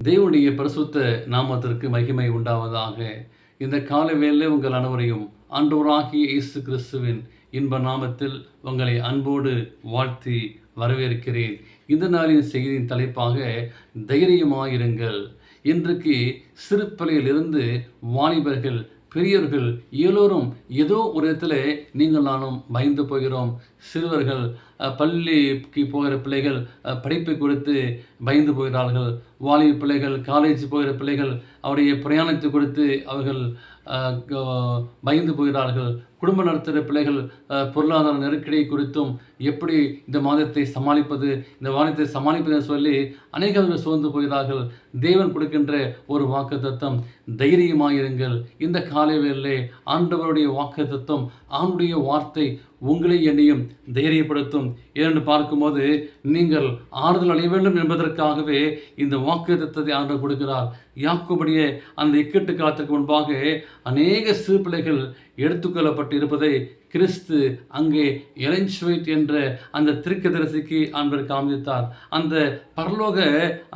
தேவனுடைய பரிசுத்த நாமத்திற்கு மகிமை உண்டாவதாக. இந்த காலை வேளையிலே உங்கள் அனைவரையும் ஆண்டவராகிய இயேசு கிறிஸ்துவின் இன்ப நாமத்தில் உங்களை அன்போடு வாழ்த்தி வரவேற்கிறேன். இந்த நாளின் செய்தியின் தலைப்பாக தைரியமாயிருங்கள். இன்றைக்கு சிறு பிள்ளையிலிருந்து வாலிபர்கள், பெரியவர்கள் எல்லோரும் ஏதோ ஒரு இடத்துல நீங்கள் நானும் பயந்து போகிறோம். சிறுவர்கள், பள்ளிக்கு போகிற பிள்ளைகள் படிப்பை கொடுத்து பயந்து போகிறார்கள். வாலிப பிள்ளைகள், காலேஜ் போகிற பிள்ளைகள் அவருடைய பிரயாணத்தை கொடுத்து அவர்கள் பயந்து போகிறார்கள். குடும்பம் நடத்துகிற பிள்ளைகள் பொருளாதார நெருக்கடியை குறித்தும் எப்படி இந்த மாதத்தை சமாளிப்பது, இந்த வாரத்தை சமாளிப்பது சொல்லி அநேகர்கள் சோர்ந்து போகிறார்கள். தேவன் கொடுக்கின்ற ஒரு வாக்குத்தத்தம், தைரியமாயிருங்கள். இந்த காலை வேளையிலே ஆண்டவருடைய வாக்குத்தத்தம், ஆண்டுடைய வார்த்தை உங்களை என்னையும் தைரியப்படுத்தும். ஏனென்று பார்க்கும்போது நீங்கள் ஆறுதல் அடைய வேண்டும் என்பதற்காகவே இந்த வாக்குத்தத்தத்தை ஆண்டவர் கொடுக்கிறார். யாக்கோபுடைய அந்த இக்கட்டு காலத்திற்கு முன்பாக அநேக சிறு பிள்ளைகள் எடுத்துக்கொள்ளப்பட்டு இருப்பதை கிறிஸ்து அங்கே எலன்ஸ்வைட் என்ற அந்த தீர்க்கதரிசிக்கு ஆண்டவர் காண்பித்தார். அந்த பரலோக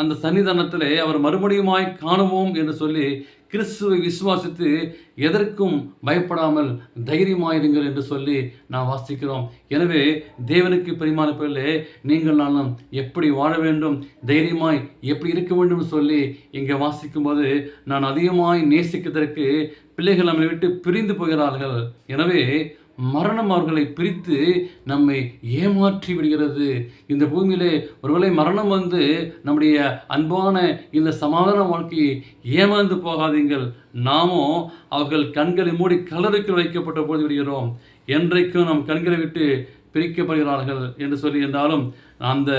அந்த சன்னிதானத்திலே அவர் மறுபடியுமாய் காணுவோம் என்று சொல்லி கிறிஸ்துவை விசுவாசித்து எதற்கும் பயப்படாமல் தைரியமாயிருங்கள் என்று சொல்லி நாம் வாசிக்கிறோம். எனவே தேவனுக்கு பிரியமான பிள்ளைகளே, நீங்கள் நானும் எப்படி வாழ வேண்டும், தைரியமாய் எப்படி இருக்க வேண்டும் சொல்லி இங்கே வாசிக்கும்போது நான் அதிகமாய் நேசிக்கிறதற்கு பிள்ளைகள் நம்மை விட்டு பிரிந்து போகிறார்கள். எனவே மரணம் அவர்களை பிரித்து நம்மை ஏமாற்றி விடுகிறது. இந்த பூமியிலே ஒருவேளை மரணம் வந்து நம்முடைய அன்பான இந்த சமாதான வாழ்க்கையை ஏமாந்து போகாதீங்கள். நாமோ அவர்கள் கண்களை மூடி கல்லறைக்குள் வைக்கப்பட்ட போது விடுகிறோம். என்றைக்கும் நம் கண்களை விட்டு பிரிக்கப்படுகிறார்கள் என்று சொல்லி என்றாலும் அந்த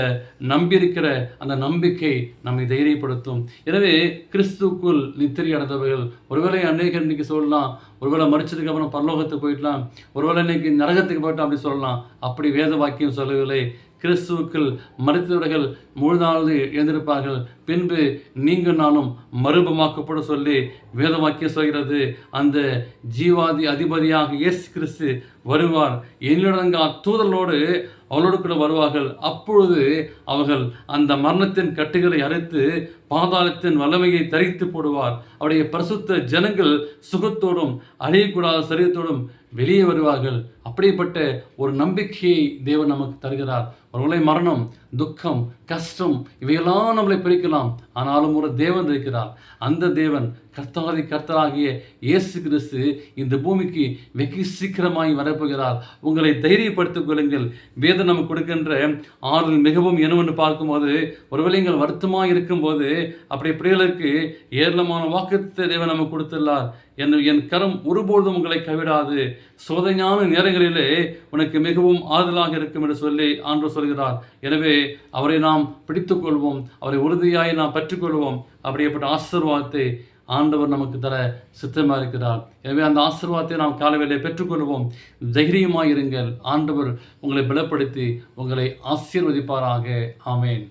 நம்பியிருக்கிற அந்த நம்பிக்கை நம்மை தைரியப்படுத்தும். எனவே கிறிஸ்துக்குள் நித்திரை அடைந்தவர்கள் ஒருவேளை அநேகர் இன்னைக்கு சொல்லலாம், ஒருவேளை மறிச்சதுக்கு அப்புறம் பரலோகத்துக்கு போயிடலாம், ஒருவேளை இன்னைக்கு நரகத்துக்கு போயிட்டோம் அப்படி சொல்லலாம். அப்படி வேத வாக்கியம் சொல்லவில்லை. கிறிஸ்துவுக்குள் மறித்தவர்கள் முழுதாவது எழுந்திருப்பார்கள், பின்பு நீங்கள் நானும் மறுபமாக்கப்பட சொல்லி வேத வாக்கியம் சொல்கிறது. அந்த ஜீவாதி அதிபதியாக இயேசு கிறிஸ்து வருவார். எண்ணிலடங்கா தூதர்களோடு அவளோடு கூட வருவார்கள். அப்பொழுது அவர்கள் அந்த மரணத்தின் கட்டுகளை அறுத்து பாதாளத்தின் வல்லமையை தரித்து போடுவார். அவருடைய பரிசுத்த ஜனங்கள் சுகத்தோடும் அழியக்கூடாத சரீரத்தோடும் வெளியே வருவார்கள். அப்படிப்பட்ட ஒரு நம்பிக்கையை தேவன் நமக்கு தருகிறார். ஒருவேளை மரணம், துக்கம், கஷ்டம் இவையெல்லாம் நம்மளை பிரிக்கலாம். ஆனாலும் ஒரு தேவன் இருக்கிறார். அந்த தேவன் கர்த்தாதி கர்த்தராகிய இயேசு கிறிஸ்து இந்த பூமிக்கு வெகு சீக்கிரமாய் வரப்போகிறார். உங்களை தைரியப்படுத்திக் கொள்ளுங்கள். வேதம் நமக்கு கொடுக்கின்ற ஆறுதல் மிகவும் என்னவென்று பார்க்கும்போது, ஒருவேளை நீங்கள் வருத்தமாக இருக்கும்போது அப்படி பிள்ளைகளுக்கு ஏராளமான வாக்குத்தத்தத்தை தேவன் நமக்கு கொடுத்துள்ளார். என் கரம் ஒருபொழுதும் உங்களை கைவிடாது, சோதனையான நேரங்களிலே உனக்கு மிகவும் ஆறுதலாக இருக்கும் என்று சொல்லி ஆண்டவர் சொல்கிறார். எனவே அவரை நாம் பிடித்துக் கொள்வோம், அவரை உறுதியாய் நாம் பற்றிக்கொள்வோம். அப்படியேப்பட்ட ஆசீர்வாதத்தை ஆண்டவர் நமக்கு தர சித்தமாக இருக்கிறார். எனவே அந்த ஆசீர்வாதத்தை நாம் காலவேளை பெற்றுக்கொள்வோம். தைரியமாயிருங்கள். ஆண்டவர் உங்களை பலப்படுத்தி உங்களை ஆசீர்வதிப்பாராக. ஆமேன்.